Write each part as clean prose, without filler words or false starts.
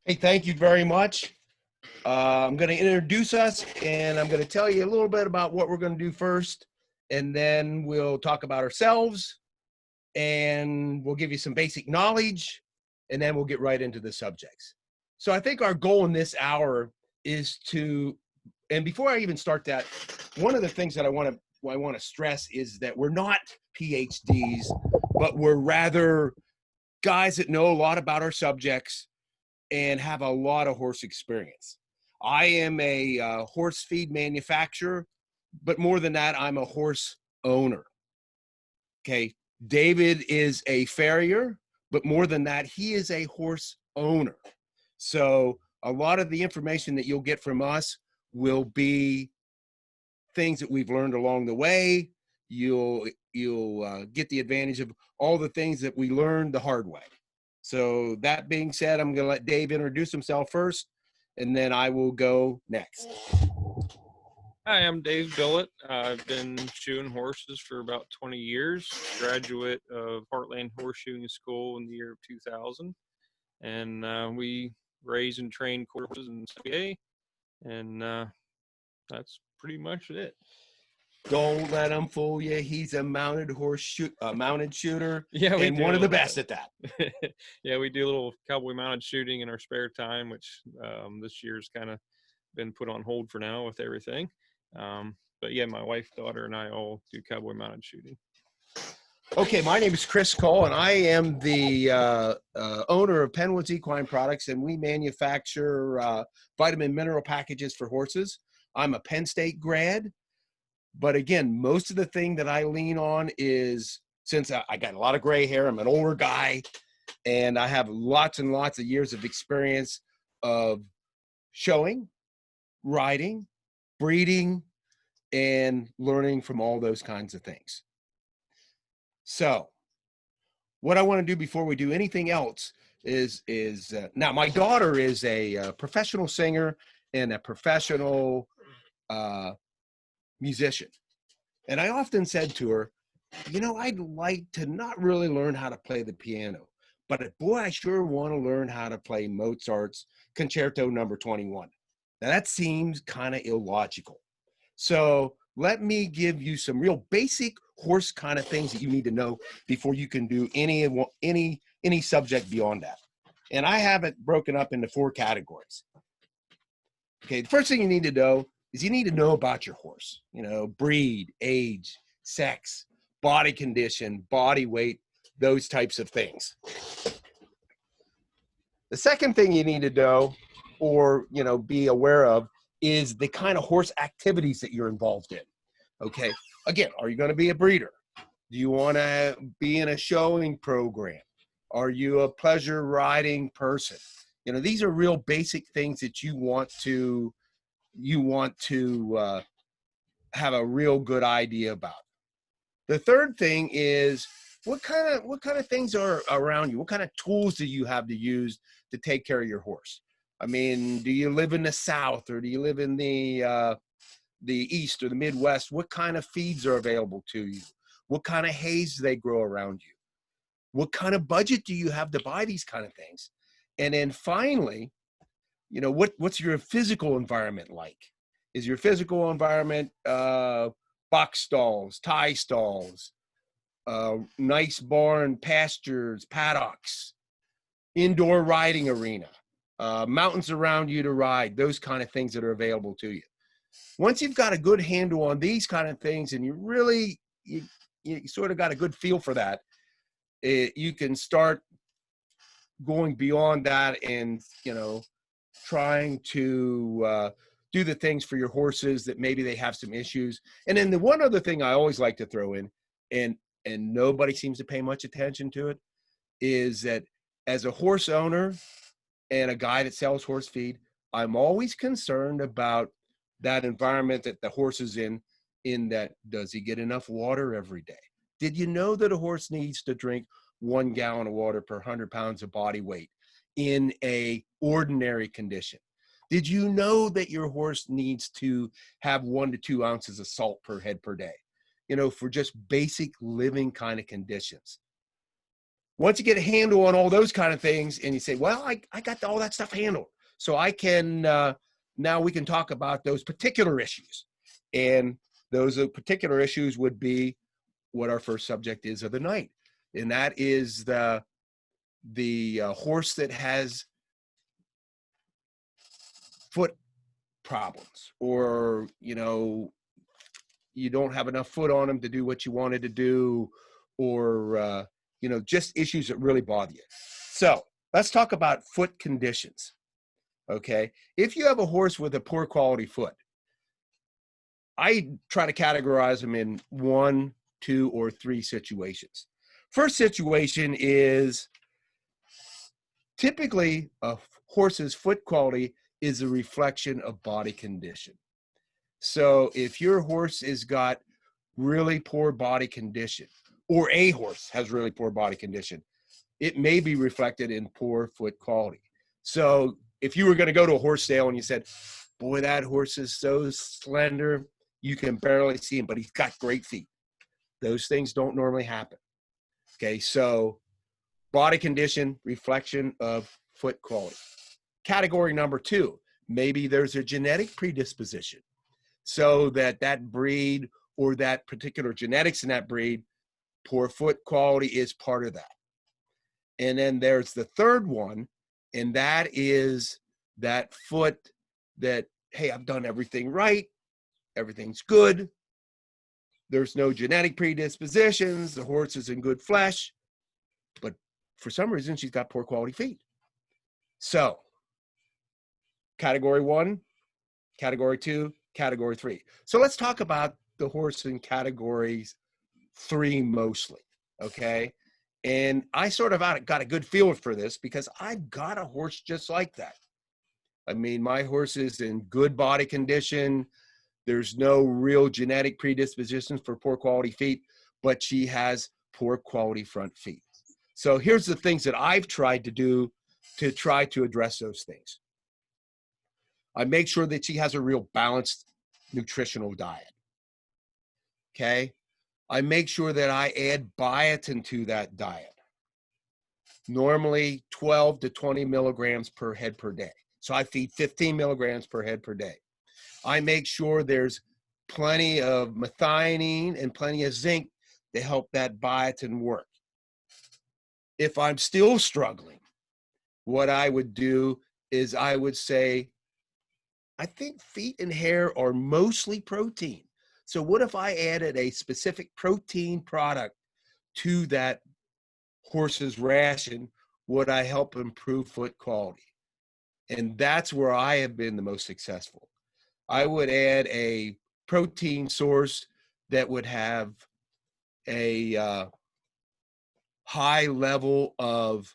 Hey, thank you very much. I'm going to introduce us and I'm going to tell you a little bit about what we're going to do first. And then we'll talk about ourselves and we'll give you some basic knowledge and then we'll get right into the subjects. So I think our goal in this hour is to, and before I even start that, one of the things that I want to stress is that we're not PhDs, but we're rather guys that know a lot about our subjects and have a lot of horse experience. I am a horse feed manufacturer, but more than that, I'm a horse owner. Okay. David is a farrier, but more than that, he is a horse owner. So a lot of the information that you'll get from us will be things that we've learned along the way. You'll get the advantage of all the things that we learned the hard way. So that being said, I'm going to let Dave introduce himself first, and then I will go next. Hi, I'm Dave Billotte. I've been shoeing horses for about 20 years, graduate of Heartland Horseshoeing School in the year of 2000. And we raise and train horses in CA, and that's pretty much it. Don't let him fool you. He's a mounted mounted shooter, Yeah, and one of the best at that. Yeah, we do a little cowboy mounted shooting in our spare time, which this year's kind of been put on hold for now with everything. But yeah, my wife, daughter, and I all do cowboy mounted shooting. Okay, my name is Chris Cole, and I am the owner of Pennwoods Equine Products, and we manufacture vitamin mineral packages for horses. I'm a Penn State grad, but again, most of the thing that I lean on is, since I got a lot of gray hair, I'm an older guy, and I have lots and lots of years of experience of showing, riding, breeding, and learning from all those kinds of things. So what I want to do before we do anything else is now my daughter is a professional singer and a professional musician. And I often said to her, you know, I'd like to not really learn how to play the piano, but boy, I sure want to learn how to play Mozart's Concerto Number 21. Now that seems kind of illogical. So let me give you some real basic horse kind of things that you need to know before you can do any subject beyond that. And I have it broken up into 4 categories. Okay, the first thing you need to know is you need to know about your horse. You know, breed, age, sex, body condition, body weight, those types of things. The second thing you need to know or, you know, be aware of is the kind of horse activities that you're involved in. Okay. Again, are you going to be a breeder? Do you want to be in a showing program? Are you a pleasure riding person? You know, these are real basic things that you want to have a real good idea about. The third thing is what kind of things are around you? What kind of tools do you have to use to take care of your horse? I mean, do you live in the South or do you live in the East or the Midwest? What kind of feeds are available to you? What kind of hays do they grow around you? What kind of budget do you have to buy these kind of things? And then finally, you know, what's your physical environment like? Is your physical environment box stalls, tie stalls, nice barn, pastures, paddocks, indoor riding arena, mountains around you to ride, those kind of things that are available to you. Once you've got a good handle on these kind of things and you sort of got a good feel for that, you can start going beyond that and, you know, trying to do the things for your horses that maybe they have some issues. And then the one other thing I always like to throw in, and nobody seems to pay much attention to it, is that as a horse owner and a guy that sells horse feed, I'm always concerned about that environment that the horse is in that, does he get enough water every day? Did you know that a horse needs to drink 1 gallon of water per 100 pounds of body weight in a ordinary condition? Did you know that your horse needs to have 1 to 2 ounces of salt per head per day? You know, for just basic living kind of conditions. Once you get a handle on all those kind of things and you say, well, I got all that stuff handled. So I can, now we can talk about those particular issues. And those particular issues would be what our first subject is of the night. And that is the horse that has foot problems, or, you know, you don't have enough foot on them to do what you wanted to do, or, you know, just issues that really bother you. So let's talk about foot conditions. Okay. If you have a horse with a poor quality foot, I try to categorize them in 1, 2, or 3 situations. First situation is typically a horse's foot quality is a reflection of body condition. So if your horse has got really poor body condition, or a horse has really poor body condition, it may be reflected in poor foot quality. So if you were going to go to a horse sale and you said, boy, that horse is so slender, you can barely see him, but he's got great feet. Those things don't normally happen. Okay, so body condition, reflection of foot quality. Category number 2, maybe there's a genetic predisposition, so that breed or that particular genetics in that breed, poor foot quality is part of that. And then there's the third one, and that is that foot that, hey, I've done everything right, everything's good, there's no genetic predispositions, the horse is in good flesh, but for some reason she's got poor quality feet. So category 1, category 2, category 3. So let's talk about the horse in categories 3 mostly, okay? And I sort of got a good feel for this because I've got a horse just like that. I mean, my horse is in good body condition. There's no real genetic predispositions for poor quality feet, but she has poor quality front feet. So here's the things that I've tried to do to try to address those things. I make sure that she has a real balanced nutritional diet. Okay. I make sure that I add biotin to that diet. Normally 12 to 20 milligrams per head per day. So I feed 15 milligrams per head per day. I make sure there's plenty of methionine and plenty of zinc to help that biotin work. If I'm still struggling, what I would do is I would say, I think feet and hair are mostly protein. So what if I added a specific protein product to that horse's ration? Would I help improve foot quality? And that's where I have been the most successful. I would add a protein source that would have a high level of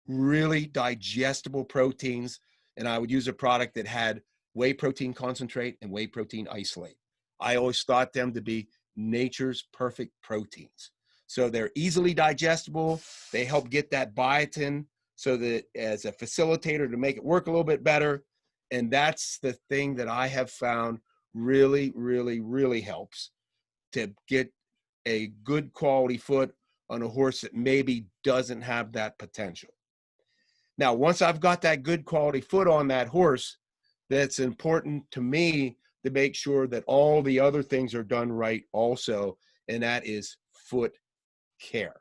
really digestible proteins, and I would use a product that had whey protein concentrate and whey protein isolate. I always thought them to be nature's perfect proteins. So they're easily digestible. They help get that biotin so that as a facilitator to make it work a little bit better. And that's the thing that I have found really, really, really helps to get a good quality foot on a horse that maybe doesn't have that potential. Now, once I've got that good quality foot on that horse, that's important to me to make sure that all the other things are done right also, and that is foot care.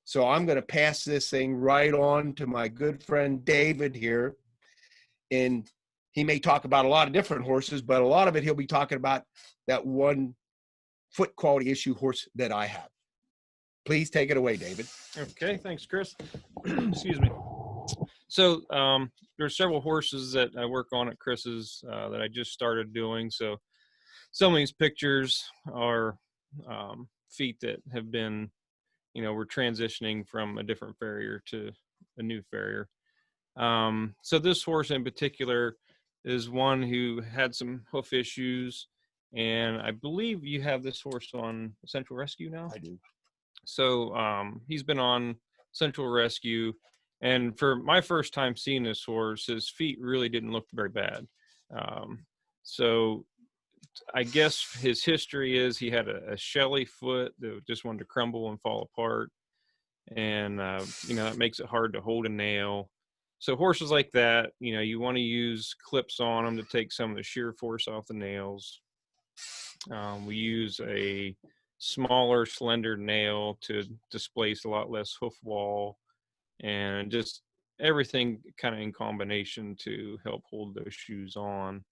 So I'm going to pass this thing right on to my good friend David here, and he may talk about a lot of different horses, but a lot of it he'll be talking about that one foot quality issue horse that I have. Please take it away, David. Okay, thanks, Chris. Excuse me. So there's several horses that I work on at Chris's that I just started doing. So some of these pictures are feet that have been, we're transitioning from a different farrier to a new farrier. So this horse in particular is one who had some hoof issues, and I believe you have this horse on Central Rescue now. I do. So he's been on Central Rescue, and for my first time seeing this horse, his feet really didn't look very bad. So I guess his history is he had a shelly foot that just wanted to crumble and fall apart. and that makes it hard to hold a nail. So horses like that, you want to use clips on them to take some of the shear force off the nails. We use a smaller, slender nail to displace a lot less hoof wall, and just everything kind of in combination to help hold those shoes on.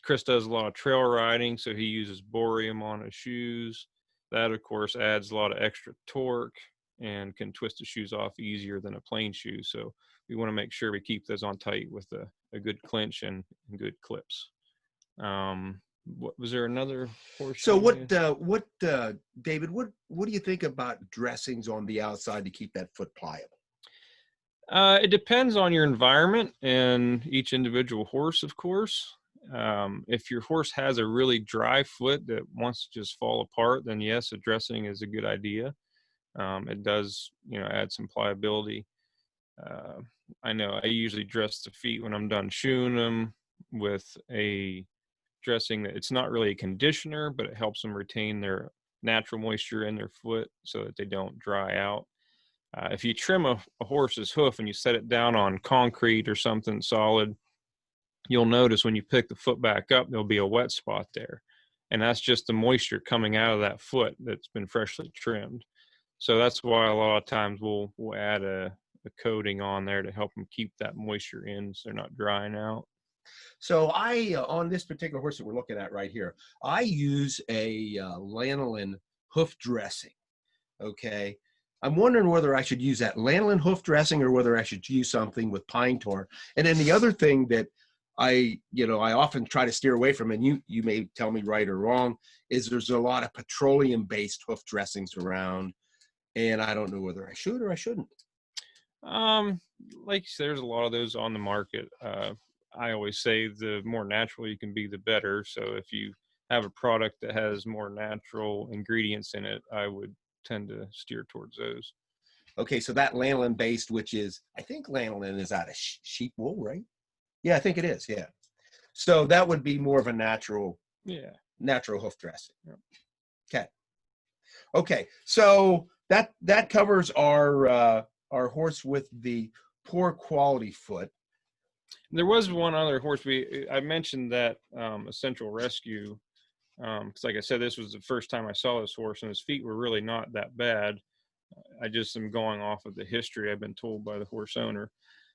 Chris does a lot of trail riding, so he uses borium on his shoes. That, of course, adds a lot of extra torque and can twist the shoes off easier than a plain shoe. So we want to make sure we keep those on tight with a good clinch and good clips. Was there another horse? So David, what do you think about dressings on the outside to keep that foot pliable? It depends on your environment and each individual horse, of course. If your horse has a really dry foot that wants to just fall apart, then yes, a dressing is a good idea. It does, add some pliability. I know I usually dress the feet when I'm done shoeing them with a dressing that it's not really a conditioner, but it helps them retain their natural moisture in their foot so that they don't dry out. If you trim a horse's hoof and you set it down on concrete or something solid, you'll notice when you pick the foot back up, there'll be a wet spot there. And that's just the moisture coming out of that foot that's been freshly trimmed. So that's why a lot of times we'll add a coating on there to help them keep that moisture in so they're not drying out. So on this particular horse that we're looking at right here, I use a lanolin hoof dressing. Okay. I'm wondering whether I should use that lanolin hoof dressing or whether I should use something with pine tar. And then the other thing that I often try to steer away from, and you may tell me right or wrong, is there's a lot of petroleum-based hoof dressings around, and I don't know whether I should or I shouldn't. Like you said, there's a lot of those on the market. I always say the more natural you can be, the better. So if you have a product that has more natural ingredients in it, I would tend to steer towards those. Okay, so that lanolin based, which is, I think lanolin is out of sheep wool, right? Yeah, I think it is. Yeah. So that would be more of a natural hoof dressing. Yeah. Okay. So that covers our horse with the poor quality foot. There was one other horse I mentioned that Essential Rescue, because like I said, this was the first time I saw this horse, and his feet were really not that bad. I just am going off of the history I've been told by the horse owner.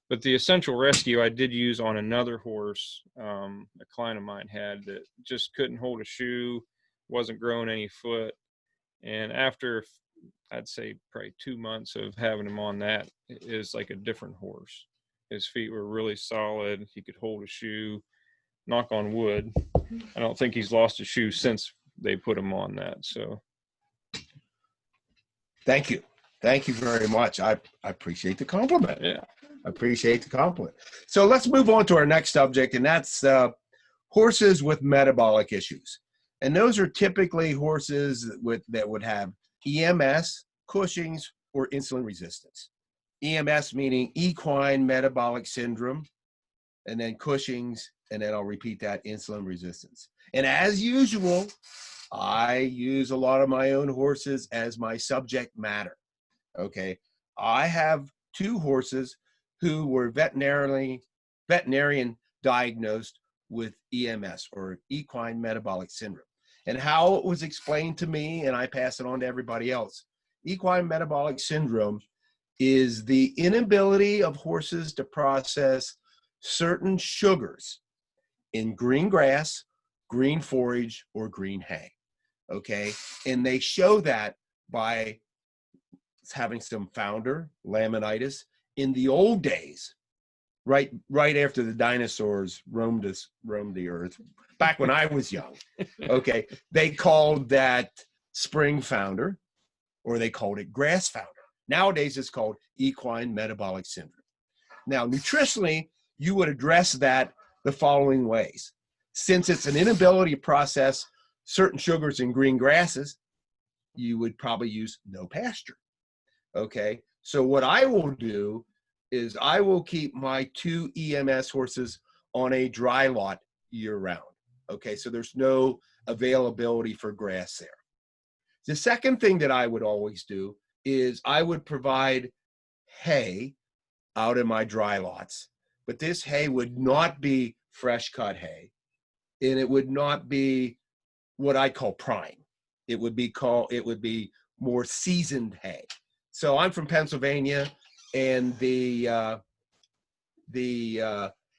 But the Essential Rescue I did use on another horse a client of mine had that just couldn't hold a shoe, wasn't growing any foot. And after, I'd say, probably 2 months of having him on that, it is like a different horse. His feet were really solid. He could hold a shoe. Knock on wood. I don't think he's lost a shoe since they put him on that. So thank you very much. I appreciate the compliment. Yeah, I appreciate the compliment. So let's move on to our next subject, and that's horses with metabolic issues. And those are typically horses that would have EMS, Cushing's, or insulin resistance. EMS meaning equine metabolic syndrome, and then Cushing's, and then I'll repeat that, insulin resistance. And as usual, I use a lot of my own horses as my subject matter. Okay. I have 2 horses who were veterinarian diagnosed with EMS, or equine metabolic syndrome. And how it was explained to me, and I pass it on to everybody else, equine metabolic syndrome is the inability of horses to process certain sugars in green grass, green forage, or green hay. Okay. And they show that by having some founder laminitis. In the old days, right after the dinosaurs roamed the earth, back when I was young, okay, they called that spring founder, or they called it grass founder. Nowadays, it's called equine metabolic syndrome. Now, nutritionally, you would address that the following ways. Since it's an inability to process certain sugars in green grasses, you would probably use no pasture. Okay, so what I will do is I will keep my 2 EMS horses on a dry lot year round. Okay, so there's no availability for grass there. The second thing that I would always do is I would provide hay out in my dry lots, but this hay would not be fresh cut hay, and it would not be what I call prime. It would be more seasoned hay. So I'm from Pennsylvania, and the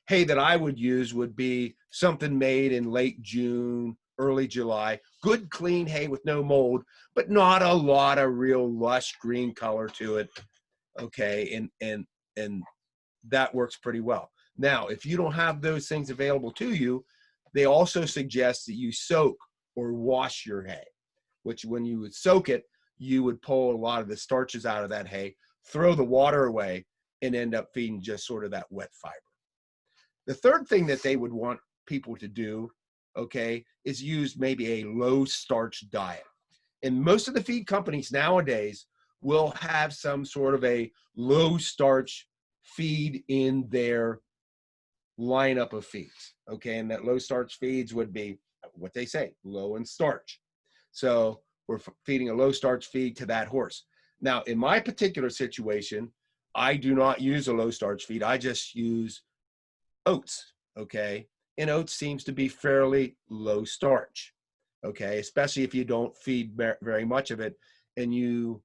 hay that I would use would be something made in late June, early July. Good clean hay with no mold, but not a lot of real lush green color to it. Okay, and that works pretty well. Now, if you don't have those things available to you, they also suggest that you soak or wash your hay, which when you would soak it, you would pull a lot of the starches out of that hay, throw the water away, and end up feeding just sort of that wet fiber. The third thing that they would want people to do, okay, is use maybe a low starch diet. And most of the feed companies nowadays will have some sort of a low starch feed in their lineup of feeds. Okay, and that low starch feeds would be what they say, low in starch. So we're feeding a low starch feed to that horse. Now, in my particular situation, I do not use a low starch feed. I just use oats. Okay, and oats seems to be fairly low starch. Okay, especially if you don't feed very much of it and you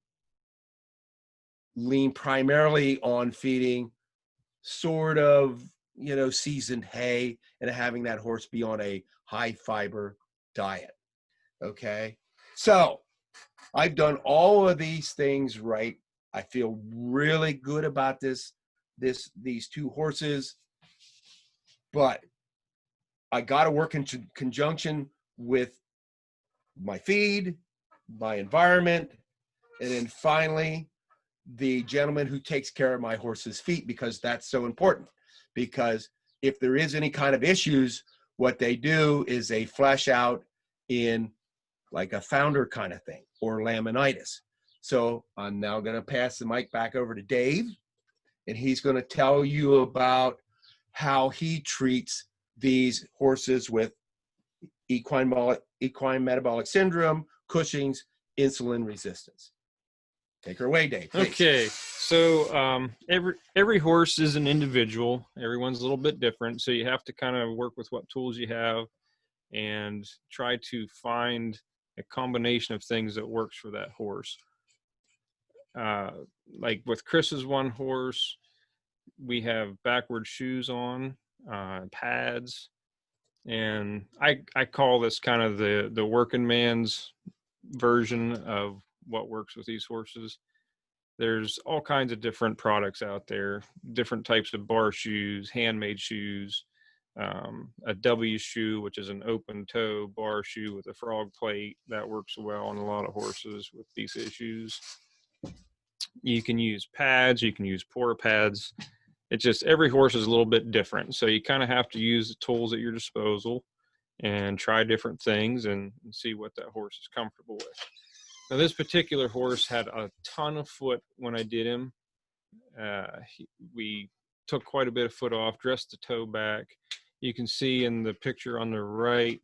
lean primarily on feeding sort of, seasoned hay and having that horse be on a high fiber diet. Okay, so I've done all of these things right. I feel really good about these two horses, but I got to work in conjunction with my feed, my environment, and then finally the gentleman who takes care of my horse's feet, because that's so important. Because if there is any kind of issues, what they do is they flesh out in like a founder kind of thing or laminitis. So I'm now going to pass the mic back over to Dave, and he's going to tell you about how he treats these horses with equine metabolic syndrome, Cushing's, insulin resistance. Take her away, Dave, please. Okay, so every horse is an individual. Everyone's a little bit different, so you have to kind of work with what tools you have and try to find a combination of things that works for that horse. Like with Chris's one horse, we have backward shoes on, pads, and I call this kind of the working man's version of what works with these horses. There's all kinds of different products out there, different types of bar shoes, handmade shoes, a W shoe, which is an open toe bar shoe with a frog plate that works well on a lot of horses with these issues. You can use pads, you can use pour pads. It's just every horse is a little bit different. So you kind of have to use the tools at your disposal and try different things and see what that horse is comfortable with. Now, this particular horse had a ton of foot when I did him. We took quite a bit of foot off, dressed the toe back. You can see in the picture on the right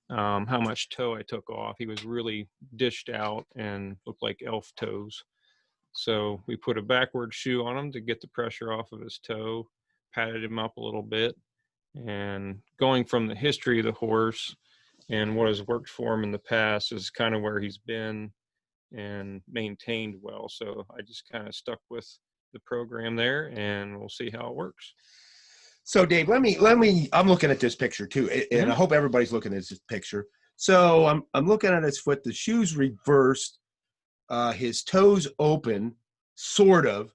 how much toe I took off. He was really dished out and looked like elf toes. So we put a backward shoe on him to get the pressure off of his toe, patted him up a little bit, and going from the history of the horse and what has worked for him in the past is kind of where he's been and maintained well. So I just kind of stuck with the program there, and we'll see how it works. So Dave, let me, I'm looking at this picture too, and I hope everybody's looking at this picture. So I'm looking at his foot, the shoe's reversed, his toes open, sort of,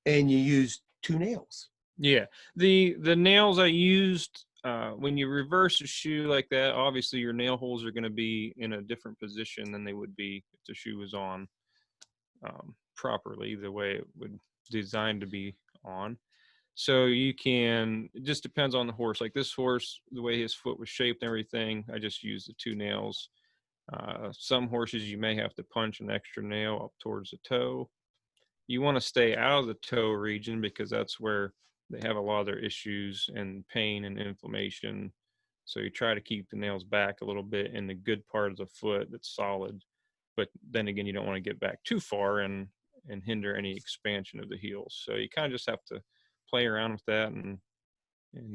and you use 2 nails. Yeah, the nails I used, when you reverse a shoe like that, obviously your nail holes are going to be in a different position than they would be if the shoe was on properly, the way it would designed to be on. So you can, it just depends on the horse. Like this horse, the way his foot was shaped and everything, I just used the 2 nails. Some horses you may have to punch an extra nail up towards the toe. You want to stay out of the toe region because that's where they have a lot of their issues and pain and inflammation. So you try to keep the nails back a little bit in the good part of the foot that's solid. but then again, you don't want to get back too far and hinder any expansion of the heels. So you kind of just have to play around with that and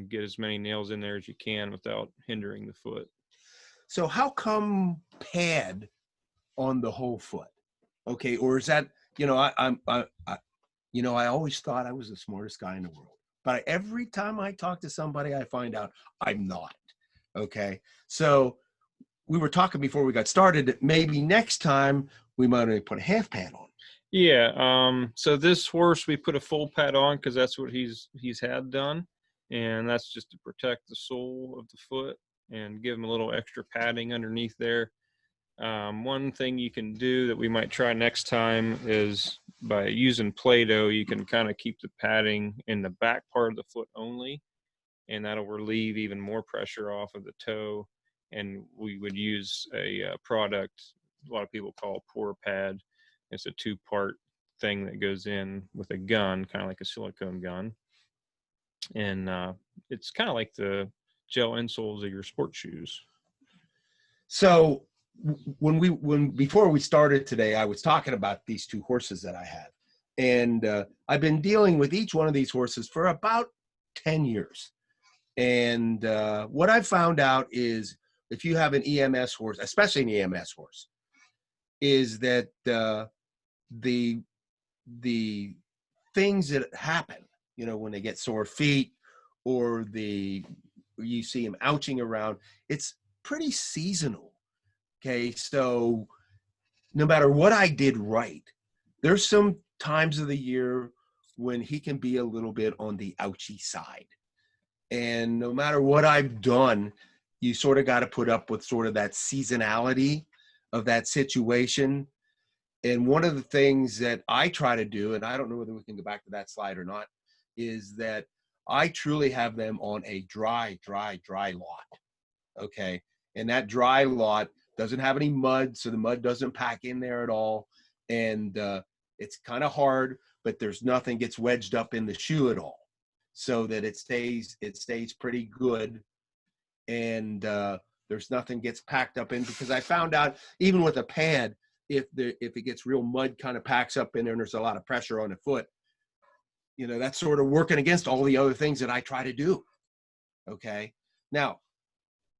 get as many nails in there as you can without hindering the foot. So how come pad on the whole foot? Okay, or is that, I always thought I was the smartest guy in the world, but every time I talk to somebody, I find out I'm not. Okay, so we were talking before we got started that maybe next time we might only put a half pad on. Yeah. So this horse, we put a full pad on because that's what he's had done. And that's just to protect the sole of the foot and give him a little extra padding underneath there. One thing you can do that we might try next time is by using Play-Doh, you can kind of keep the padding in the back part of the foot only, and that'll relieve even more pressure off of the toe. And we would use a product a lot of people call a pour pad. It's a 2-part thing that goes in with a gun, kind of like a silicone gun. And it's kind of like the gel insoles of your sports shoes. So before we started today, I was talking about these 2 horses that I have. And I've been dealing with each one of these horses for about 10 years. And what I've found out is if you have an EMS horse, especially an EMS horse, is that the things that happen, when they get sore feet or you see them ouching around, it's pretty seasonal. Okay, so no matter what I did right, there's some times of the year when he can be a little bit on the ouchy side. And no matter what I've done, you sort of got to put up with sort of that seasonality of that situation. And one of the things that I try to do, and I don't know whether we can go back to that slide or not, is that I truly have them on a dry lot. Okay. And that dry lot doesn't have any mud, so the mud doesn't pack in there at all. And it's kind of hard, but there's nothing gets wedged up in the shoe at all, so that it stays pretty good. And there's nothing gets packed up in, because I found out even with a pad, if it gets real mud kind of packs up in there and there's a lot of pressure on the foot, that's sort of working against all the other things that I try to do. Okay. Now,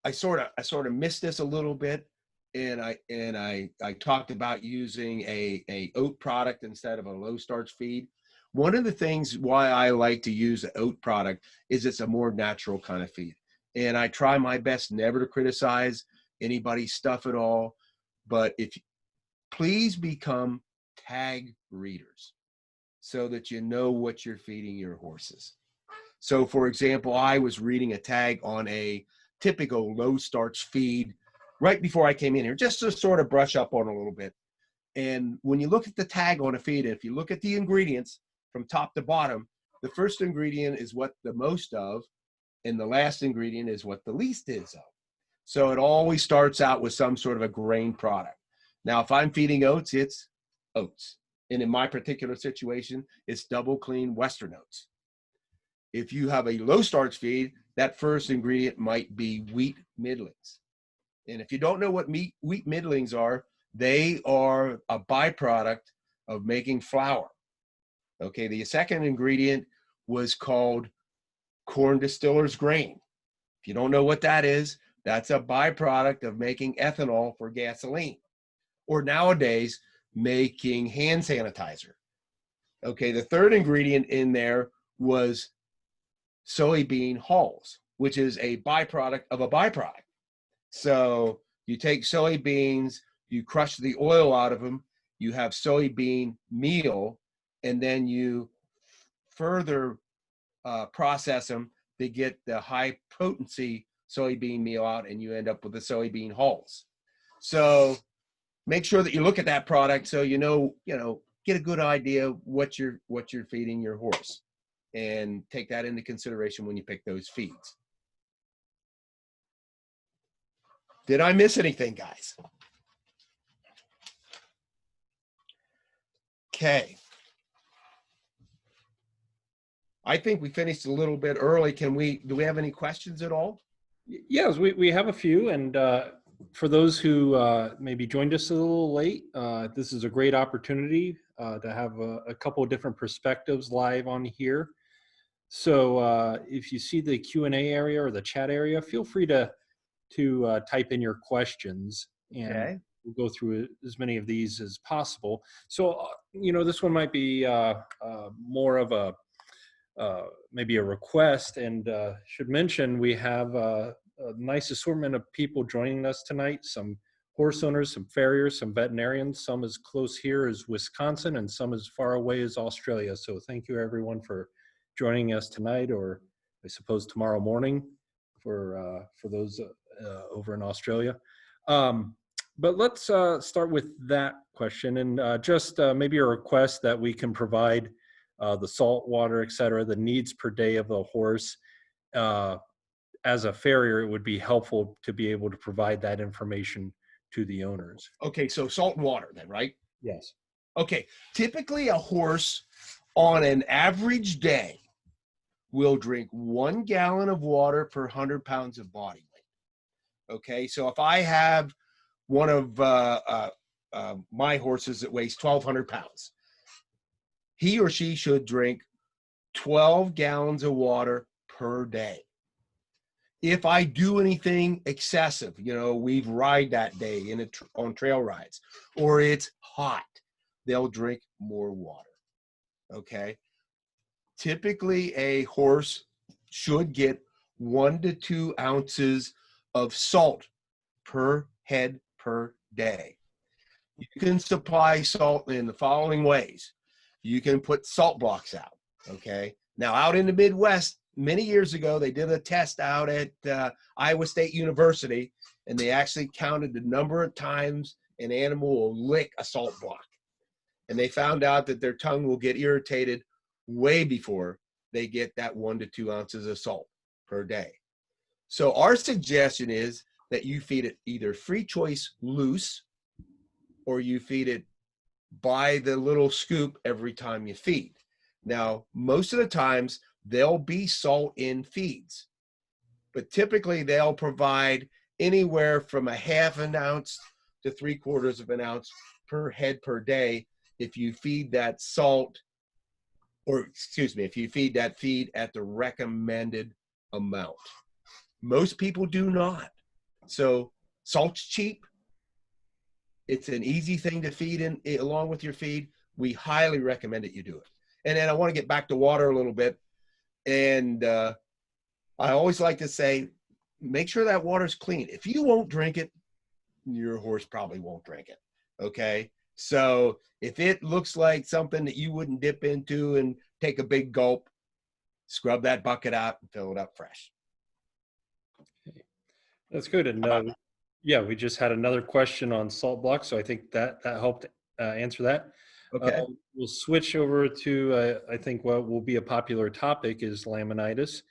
I sort of missed this a little bit, and I talked about using a oat product instead of a low starch feed. One of the things why I like to use an oat product is it's a more natural kind of feed. And I try my best never to criticize anybody's stuff at all, but please become tag readers so that you know what you're feeding your horses. So for example, I was reading a tag on a typical low starch feed right before I came in here, just to sort of brush up on a little bit. And when you look at the tag on a feed, and if you look at the ingredients from top to bottom, the first ingredient is what the most of, and the last ingredient is what the least is of. So it always starts out with some sort of a grain product. Now, if I'm feeding oats, it's oats. And in my particular situation, it's double clean Western oats. If you have a low starch feed, that first ingredient might be wheat middlings. And if you don't know what wheat middlings are, they are a byproduct of making flour. Okay, the second ingredient was called corn distiller's grain. If you don't know what that is, that's a byproduct of making ethanol for gasoline, or nowadays making hand sanitizer. Okay, the third ingredient in there was soybean hulls, which is a byproduct of a byproduct. So you take soybeans, you crush the oil out of them, you have soybean meal, and then you further process them to get the high potency soybean meal out, and you end up with the soybean hulls. So make sure that you look at that product so get a good idea what you're feeding your horse, and take that into consideration when you pick those feeds. Did I miss anything, guys? Okay. I think we finished a little bit early. Do we have any questions at all? Yes, we have a few, and for those who maybe joined us a little late, this is a great opportunity to have a couple of different perspectives live on here. So if you see the Q&A area or the chat area, feel free to type in your questions, and Okay. we'll go through as many of these as possible. So, this one might be more of a maybe a request, and should mention we have a nice assortment of people joining us tonight. Some horse owners, some farriers, some veterinarians, some as close here as Wisconsin, and some as far away as Australia. So thank you everyone for joining us tonight, or I suppose tomorrow morning for those over in Australia. But let's start with that question, and just maybe a request that we can provide the salt water, et cetera, the needs per day of the horse. As a farrier, it would be helpful to be able to provide that information to the owners. Okay, so salt and water then, right? Yes. Okay, typically a horse on an average day will drink 1 gallon of water per 100 pounds of body weight. Okay, so if I have one of my horses that weighs 1,200 pounds, he or she should drink 12 gallons of water per day. If I do anything excessive, we've ride that day on trail rides, or it's hot, they'll drink more water. Okay. Typically, a horse should get 1 to 2 ounces of salt per head per day. You can supply salt in the following ways. You can put salt blocks out. Okay. Now, out in the Midwest, many years ago, they did a test out at Iowa State University, and they actually counted the number of times an animal will lick a salt block. And they found out that their tongue will get irritated way before they get that 1 to 2 ounces of salt per day. So our suggestion is that you feed it either free choice loose, or you feed it by the little scoop every time you feed. Now, most of the times, there'll be salt in feeds, but typically they'll provide anywhere from 1/2 ounce to 3/4 of an ounce per head per day if you feed that salt, or excuse me, if you feed that feed at the recommended amount. Most people do not. So salt's cheap. It's an easy thing to feed in along with your feed. We highly recommend that you do it. And then I want to get back to water a little bit. And I always like to say, make sure that water's clean. If you won't drink it, your horse probably won't drink it. Okay. So if it looks like something that you wouldn't dip into and take a big gulp, scrub that bucket out and fill it up fresh. That's good. And yeah, we just had another question on salt blocks, so I think that helped answer that. Okay. We'll switch over to, I think what will be a popular topic is laminitis.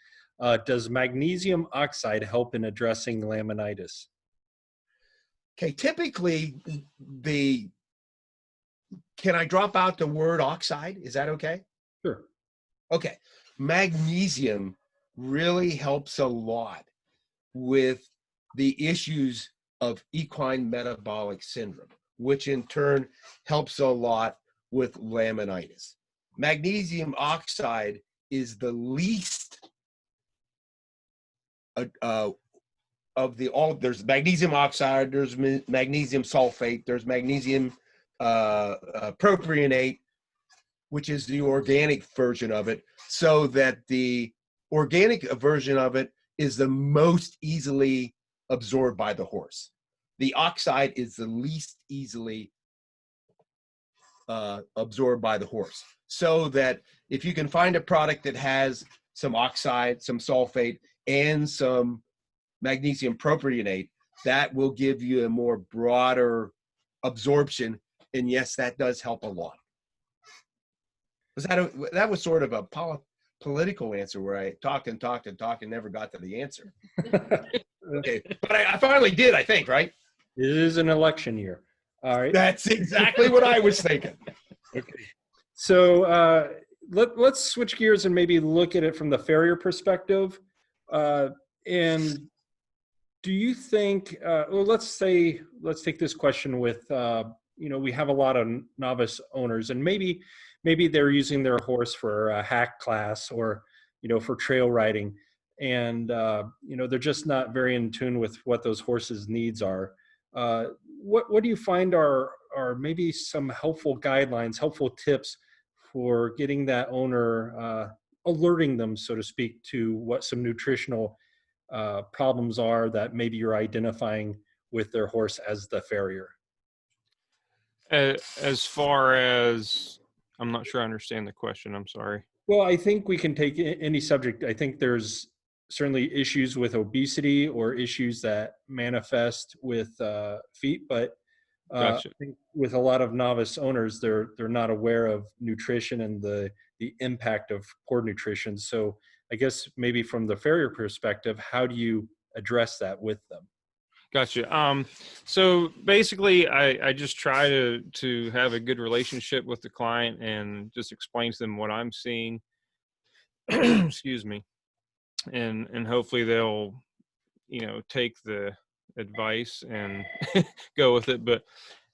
Does magnesium oxide help in addressing laminitis? Okay, typically can I drop out the word oxide? Is that okay? Sure. Okay. Magnesium really helps a lot with the issues of equine metabolic syndrome, which in turn helps a lot with laminitis. Magnesium oxide is the least of the all. There's magnesium oxide, there's magnesium sulfate, there's magnesium propionate, which is the organic version of it, so that the organic version of it is the most easily absorbed by the horse. The oxide is the least easily absorbed by the horse. So that if you can find a product that has some oxide, some sulfate, and some magnesium propionate, that will give you a more broader absorption. And yes, that does help a lot. That was sort of a political answer where I talked and talked and talked and never got to the answer. Okay, but I finally did, I think, right? It is an election year. All right. That's exactly what I was thinking. Okay. So let's switch gears and maybe look at it from the farrier perspective. And Do you think, well, let's take this question with, we have a lot of novice owners, and maybe they're using their horse for a hack class or, for trail riding. And, they're just not very in tune with what those horses' needs are. What do you find are maybe some helpful guidelines, helpful tips for getting that owner, alerting them, so to speak, to what some nutritional problems are that maybe you're identifying with their horse as the farrier? As far as, I'm not sure I understand the question. I'm sorry. Well, I think we can take any subject. I think there's certainly issues with obesity or issues that manifest with feet, but I Gotcha. think with a lot of novice owners, they're not aware of nutrition and the impact of poor nutrition. So I guess maybe from the farrier perspective, how do you address that with them? Gotcha. So basically, I just try to have a good relationship with the client and just explain to them what I'm seeing. Excuse me. And hopefully they'll, take the advice and go with it. But,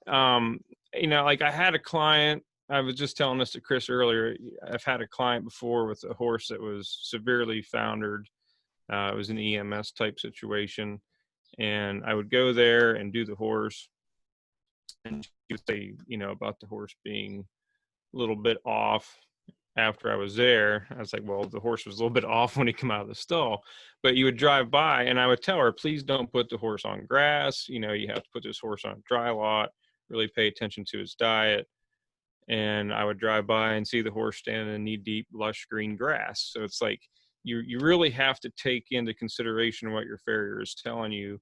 like I had a client, I was just telling this to Chris earlier. I've had a client before with a horse that was severely foundered. It was an EMS type situation. And I would go there and do the horse, and she would say, about the horse being a little bit off after I was there. I was like, well, the horse was a little bit off when he came out of the stall. But you would drive by, and I would tell her, please don't put the horse on grass. You have to put this horse on a dry lot, really pay attention to his diet. And I would drive by and see the horse standing in knee-deep, lush green grass. So it's like, you really have to take into consideration what your farrier is telling you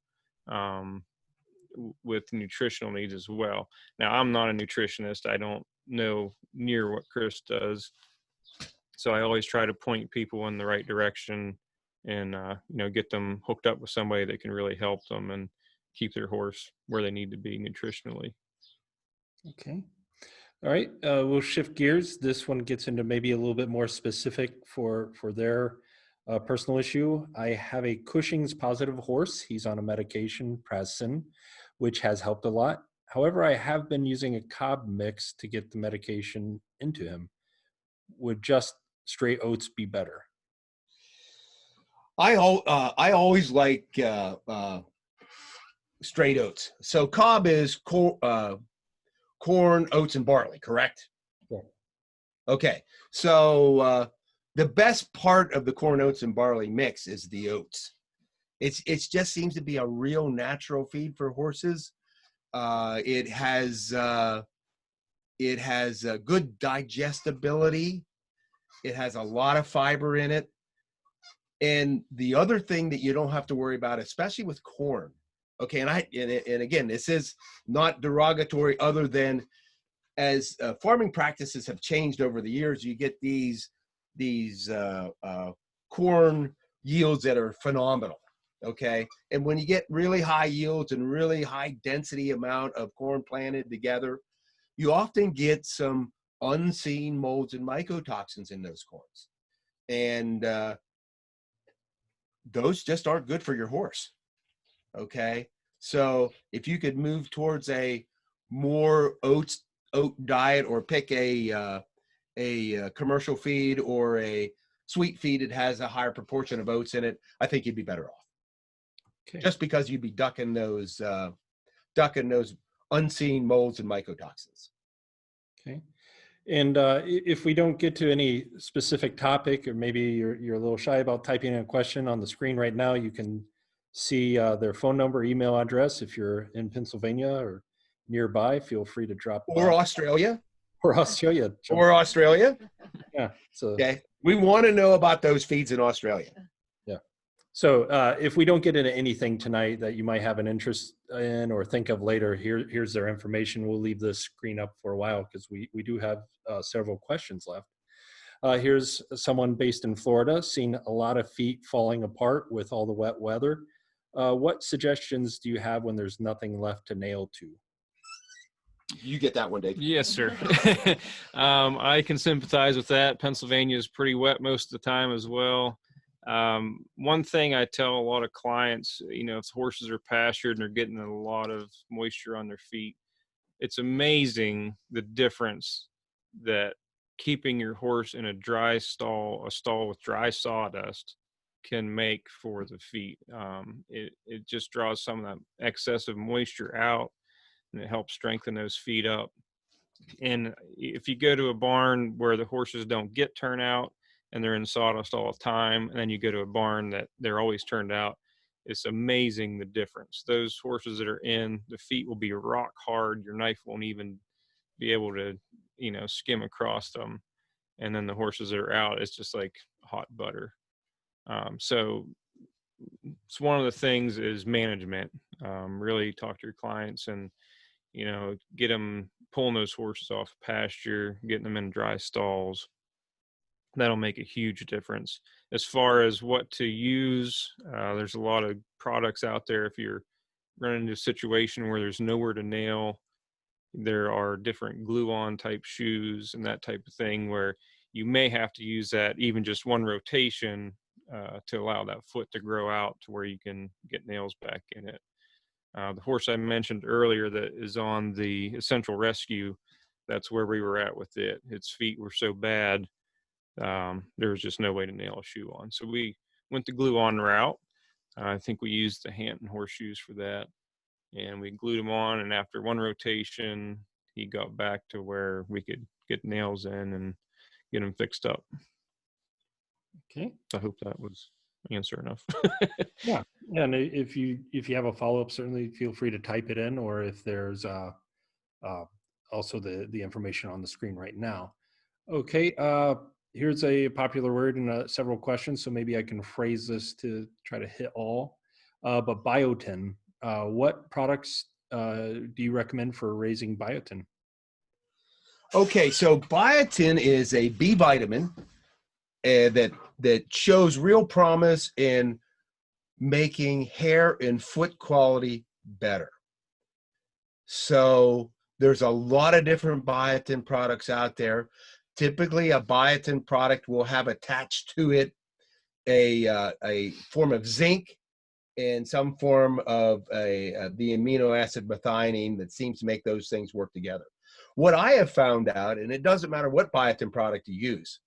with nutritional needs as well. Now, I'm not a nutritionist. I don't know near what Chris does. So I always try to point people in the right direction and, get them hooked up with somebody that can really help them and keep their horse where they need to be nutritionally. Okay. All right. We'll shift gears. This one gets into maybe a little bit more specific for their personal issue. I have a Cushing's positive horse. He's on a medication, Prasin, which has helped a lot. However, I have been using a cob mix to get the medication into him. Would just straight oats be better? I always like straight oats. So cob is corn, oats, and barley, correct? Yeah. Okay. So the best part of the corn, oats, and barley mix is the oats. It just seems to be a real natural feed for horses. It has good digestibility. It has a lot of fiber in it. And the other thing that you don't have to worry about, especially with corn, okay, and again, this is not derogatory, other than as farming practices have changed over the years, you get these corn yields that are phenomenal, okay? And when you get really high yields and really high density amount of corn planted together, you often get some unseen molds and mycotoxins in those corns. And those just aren't good for your horse, okay? So if you could move towards a more oat diet, or pick a commercial feed or a sweet feed that has a higher proportion of oats in it, I think you'd be better off. Okay. Just because you'd be ducking those unseen molds and mycotoxins. Okay. And if we don't get to any specific topic, or maybe you're a little shy about typing in a question on the screen right now, you can see their phone number, email address. If you're in Pennsylvania or nearby, feel free to drop. Or Australia. Or Australia. Or Australia. Yeah. So, okay. We want to know about those feeds in Australia. Yeah. So if we don't get into anything tonight that you might have an interest in or think of later, here's their information. We'll leave the screen up for a while because we do have several questions left. Here's someone based in Florida, seen a lot of feet falling apart with all the wet weather. What suggestions do you have when there's nothing left to nail to? You get that one, Dave. Yes, sir. I can sympathize with that. Pennsylvania is pretty wet most of the time as well. One thing I tell a lot of clients, you know, if horses are pastured and they're getting a lot of moisture on their feet, it's amazing the difference that keeping your horse in a dry stall, a stall with dry sawdust, can make for the feet. It just draws some of that excessive moisture out, and it helps strengthen those feet up. And if you go to a barn where the horses don't get turnout and they're in sawdust all the time, and then you go to a barn that they're always turned out, it's amazing the difference. Those horses that are in, the feet will be rock hard. Your knife won't even be able to, you know, skim across them. And then the horses that are out, it's just like hot butter. So it's one of the things is management. Really talk to your clients and, you know, get them pulling those horses off pasture, getting them in dry stalls. That'll make a huge difference. As far as what to use, there's a lot of products out there. If you're running into a situation where there's nowhere to nail, there are different glue-on type shoes and that type of thing where you may have to use that even just one rotation to allow that foot to grow out to where you can get nails back in it. The horse I mentioned earlier that is on the Essential Rescue, that's where we were at with it. Its feet were so bad, there was just no way to nail a shoe on. So we went the glue-on route. I think we used the Hanton horseshoes for that. And we glued him on, and after one rotation, he got back to where we could get nails in and get him fixed up. Okay. I hope that was answer enough. Yeah. And if you have a follow-up, certainly feel free to type it in, or if there's also the information on the screen right now. Okay. Here's a popular word in several questions, so maybe I can phrase this to try to hit all. But biotin, what products do you recommend for raising biotin? Okay, so biotin is a B vitamin that shows real promise in making hair and foot quality better. So there's a lot of different biotin products out there. Typically, a biotin product will have attached to it a form of zinc and some form of the amino acid methionine that seems to make those things work together. What I have found out, and it doesn't matter what biotin product you use,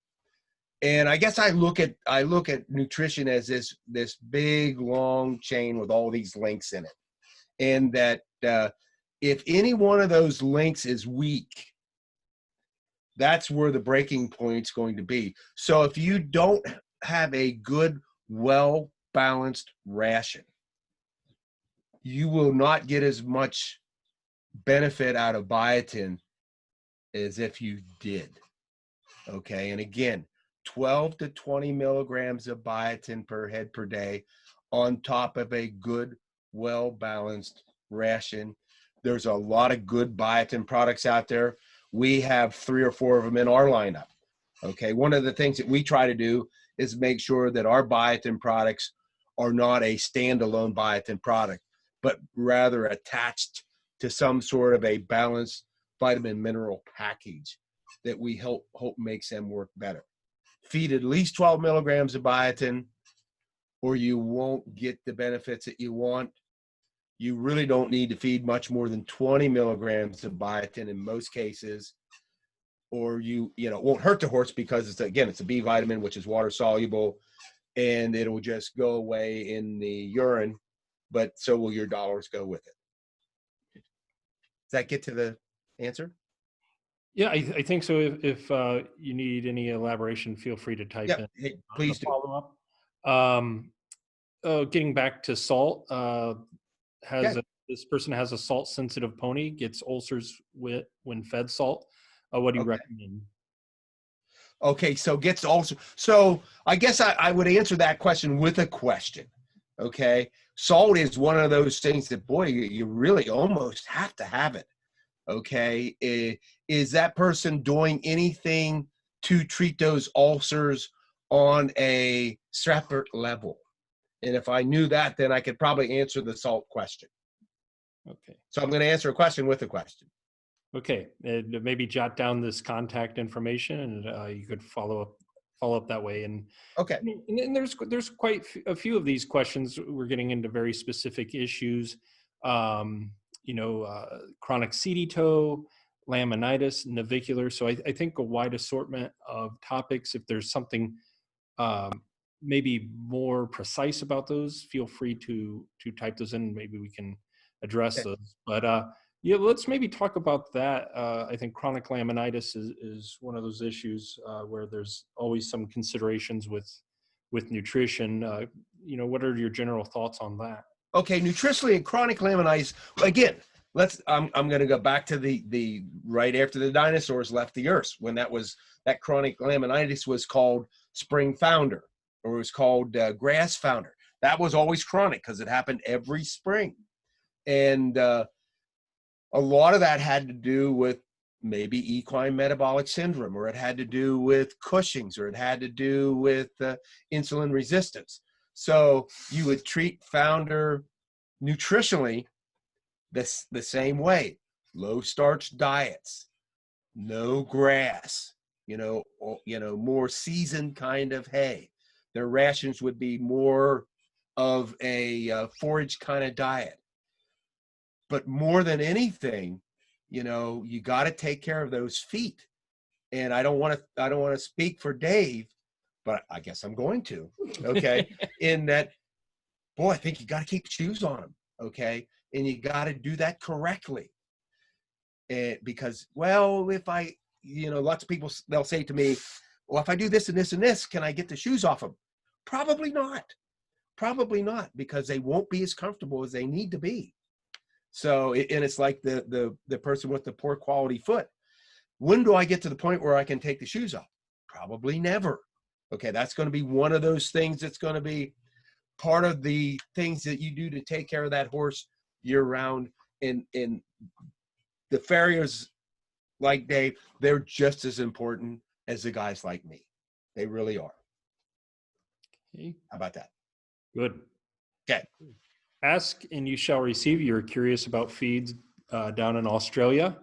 and I guess I look at nutrition as this big long chain with all these links in it, and that if any one of those links is weak, that's where the breaking point's going to be. So if you don't have a good, well-balanced ration, you will not get as much benefit out of biotin as if you did. Okay, and again, 12 to 20 milligrams of biotin per head per day on top of a good, well-balanced ration. There's a lot of good biotin products out there. We have 3 or 4 of them in our lineup. Okay, one of the things that we try to do is make sure that our biotin products are not a standalone biotin product, but rather attached to some sort of a balanced vitamin mineral package that we hope makes them work better. Feed at least 12 milligrams of biotin, or you won't get the benefits that you want. You really don't need to feed much more than 20 milligrams of biotin in most cases, or you know, it won't hurt the horse because it's a B vitamin, which is water soluble, and it'll just go away in the urine, but so will your dollars go with it. Does that get to the answer? Yeah, I think so. If you need any elaboration, feel free to type in. Hey, please do. Follow up. Getting back to salt, this person has a salt-sensitive pony, gets ulcers when fed salt. What do you recommend? Okay, so gets ulcers. So I guess I would answer that question with a question. Okay, salt is one of those things that, boy, you really almost have to have it. Okay, is that person doing anything to treat those ulcers on a separate level? And if I knew that, then I could probably answer the salt question. Okay. So I'm going to answer a question with a question. Okay, and maybe jot down this contact information, and you could follow follow up that way. Okay. And there's quite a few of these questions. We're getting into very specific issues, chronic seedy toe, laminitis, navicular. So I think a wide assortment of topics. If there's something maybe more precise about those, feel free to type those in. Maybe we can address those. But yeah, let's maybe talk about that. I think chronic laminitis is one of those issues where there's always some considerations with nutrition. What are your general thoughts on that? Okay, nutritionally and chronic laminitis. Again, I'm going to go back to the right after the dinosaurs left the earth, when that chronic laminitis was called spring founder, or it was called grass founder. That was always chronic because it happened every spring, and a lot of that had to do with maybe equine metabolic syndrome, or it had to do with Cushing's, or it had to do with insulin resistance. So you would treat founder nutritionally the same way: low starch diets, no grass, more seasoned kind of hay. Their rations would be more of a forage kind of diet. But more than anything, you got to take care of those feet. And I don't want to speak for Dave, but I guess I'm going to. Okay, in that, boy, I think you got to keep shoes on them. Okay, and you got to do that correctly. And because, well, if I, lots of people, they'll say to me, well, if I do this and this and this, can I get the shoes off them? Probably not. Probably not, because they won't be as comfortable as they need to be. So, and it's like the person with the poor quality foot. When do I get to the point where I can take the shoes off? Probably never. Okay, that's going to be one of those things that's going to be part of the things that you do to take care of that horse year round. And the farriers, like Dave, they're just as important as the guys like me. They really are. Okay. How about that? Good. Okay. Ask and you shall receive. You're curious about feeds down in Australia.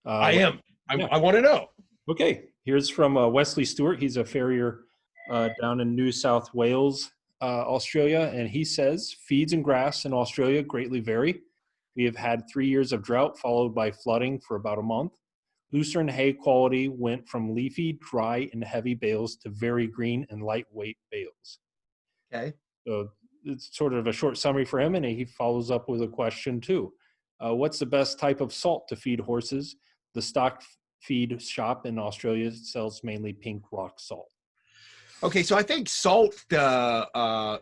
I am. I want to know. Okay. Here's from Wesley Stewart. He's a farrier down in New South Wales, Australia. And he says, feeds and grass in Australia greatly vary. We have had 3 years of drought followed by flooding for about a month. Lucerne hay quality went from leafy, dry, and heavy bales to very green and lightweight bales. Okay. So it's sort of a short summary for him, and he follows up with a question too. What's the best type of salt to feed horses? The stock feed shop in Australia sells mainly pink rock salt. Okay, so I think salt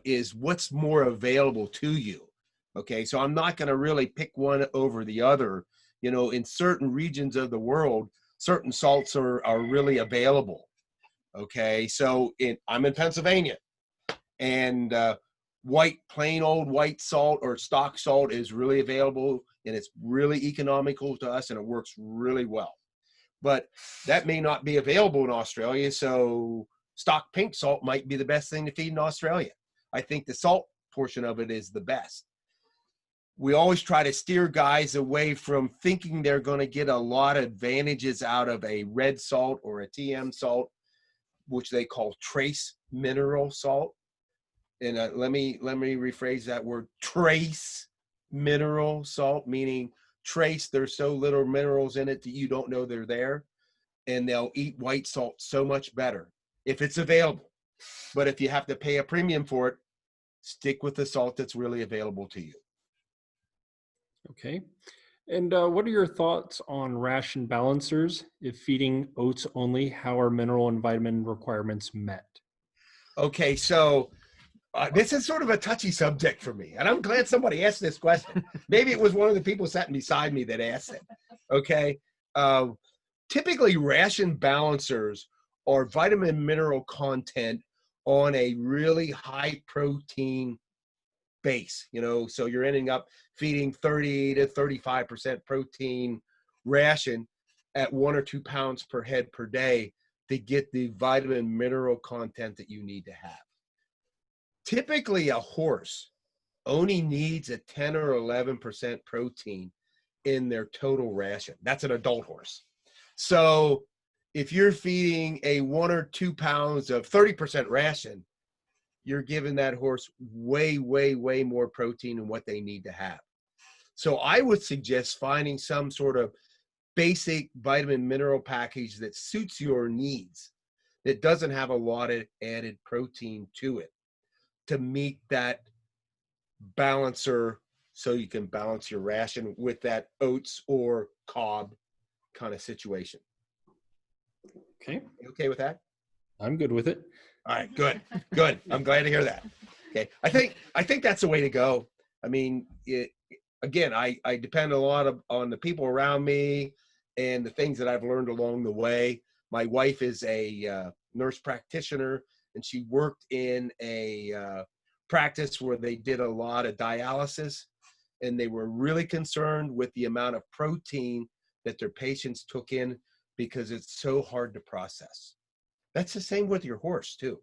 is what's more available to you. Okay, so I'm not going to really pick one over the other. In certain regions of the world, certain salts are really available. Okay, so I'm in Pennsylvania, and plain old white salt or stock salt is really available, and it's really economical to us, and it works really well. But that may not be available in Australia, so stock pink salt might be the best thing to feed in Australia. I think the salt portion of it is the best. We always try to steer guys away from thinking they're going to get a lot of advantages out of a red salt or a TM salt, which they call trace mineral salt. And let me rephrase that word: trace mineral salt, meaning trace. There's so little minerals in it that you don't know they're there, and they'll eat white salt so much better if it's available. But if you have to pay a premium for it, stick with the salt that's really available to you. Okay. And what are your thoughts on ration balancers? If feeding oats only, how are mineral and vitamin requirements met? Okay, so this is sort of a touchy subject for me, and I'm glad somebody asked this question. Maybe it was one of the people sitting beside me that asked it. Okay. Typically, ration balancers are vitamin mineral content on a really high protein base, so you're ending up feeding 30 to 35% protein ration at 1 or 2 pounds per head per day to get the vitamin mineral content that you need to have. Typically, a horse only needs a 10 or 11% protein in their total ration. That's an adult horse. So if you're feeding a 1 or 2 pounds of 30% ration, you're giving that horse way, way, way more protein than what they need to have. So I would suggest finding some sort of basic vitamin mineral package that suits your needs, that doesn't have a lot of added protein to it, to meet that balancer, so you can balance your ration with that oats or cob kind of situation. Okay. You okay with that? I'm good with it. All right, good, good. I'm glad to hear that. Okay, I think that's the way to go. I mean, again, I depend a lot on the people around me and the things that I've learned along the way. My wife is a nurse practitioner, and she worked in a practice where they did a lot of dialysis, and they were really concerned with the amount of protein that their patients took in because it's so hard to process. That's the same with your horse too.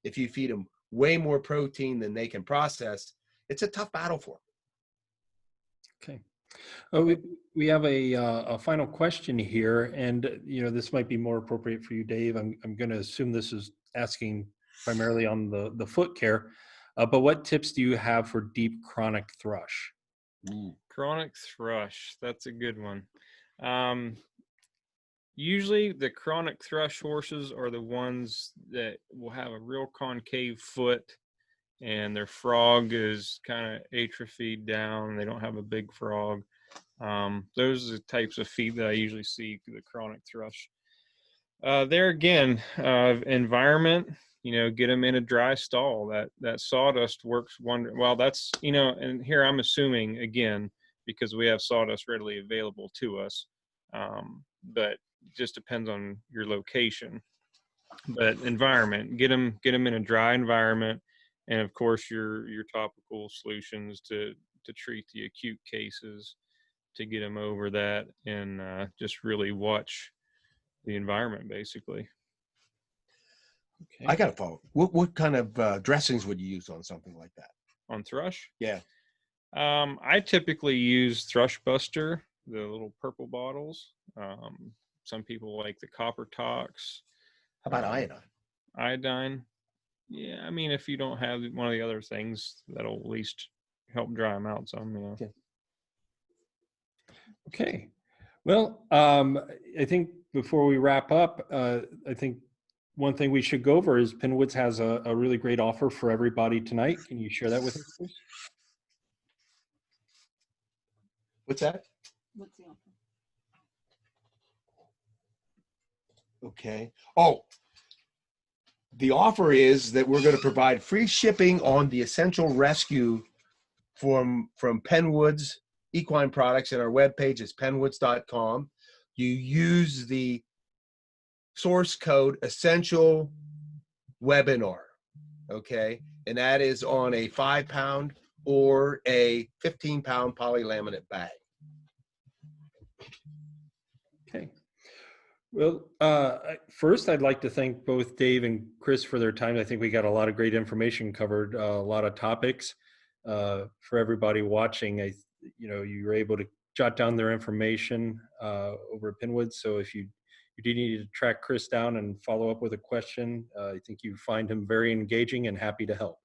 If you feed them way more protein than they can process, it's a tough battle for them. Okay. We have a final question here, and this might be more appropriate for you, Dave. I'm going to assume this is asking primarily on the foot care, but what tips do you have for deep chronic thrush? Chronic thrush, that's a good one. Usually the chronic thrush horses are the ones that will have a real concave foot, and their frog is kind of atrophied down. They don't have a big frog. Those are the types of feet that I usually see the chronic thrush. There again, environment, get them in a dry stall. That sawdust works well, that's, and here I'm assuming again, because we have sawdust readily available to us. But just depends on your location. But environment, get them in a dry environment, and of course your topical solutions to treat the acute cases, to get them over that, and just really watch the environment basically. Okay. I got to follow. What kind of dressings would you use on something like that? On thrush? Yeah. I typically use Thrush Buster, the little purple bottles. Some people like the Copper Tox. How about iodine? Iodine. Yeah, I mean, if you don't have one of the other things, that'll at least help dry them out some. Okay. Well, I think before we wrap up, I think one thing we should go over is Pennwoods has a really great offer for everybody tonight. Can you share that with us, please? What's that? What's the offer? Okay. Oh, the offer is that we're going to provide free shipping on the Essential Rescue from Pennwoods Equine products, and our webpage is pennwoods.com. You use the source code Essential Webinar, okay? And that is on a 5-pound or a 15-pound polylaminate bag. Okay. Well, first, I'd like to thank both Dave and Chris for their time. I think we got a lot of great information covered, a lot of topics. For everybody watching, you were able to jot down their information over at Pennwoods. So if you do need to track Chris down and follow up with a question, I think you find him very engaging and happy to help.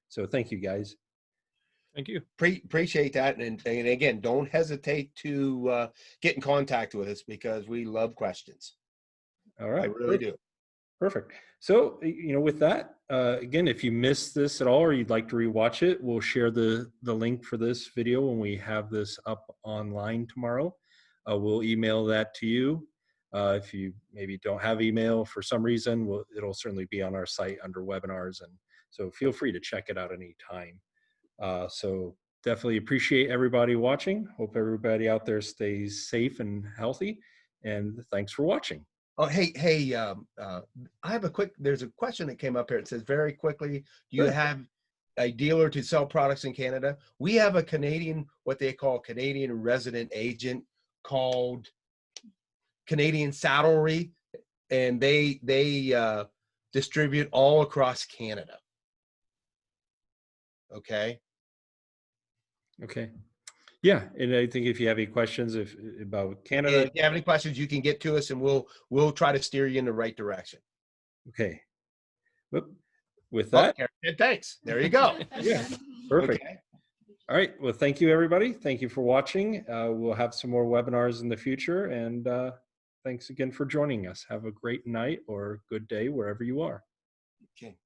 So thank you, guys. Thank you. Appreciate that. And again, don't hesitate to get in contact with us, because we love questions. All right. I really do. Perfect. So, with that, again, if you missed this at all or you'd like to rewatch it, we'll share the link for this video when we have this up online tomorrow. We'll email that to you. If you maybe don't have email for some reason, it'll certainly be on our site under webinars. And so feel free to check it out anytime. So definitely appreciate everybody watching. Hope everybody out there stays safe and healthy. And thanks for watching. Oh, hey, I have there's a question that came up here. It says, very quickly, do you have a dealer to sell products in Canada? We have a Canadian, what they call Canadian resident agent, called Canadian Saddlery, and they distribute all across Canada. Okay. Okay. Yeah, and I think if you have any questions about Canada, If you have any questions, you can get to us, and we'll try to steer you in the right direction. okay. Whoop. With Oh, that, Karen said thanks. There you go. yeah, perfect. Okay. All right. Well, thank you, everybody. Thank you for watching. We'll have some more webinars in the future, and thanks again for joining us. Have a great night or good day wherever you are. Okay.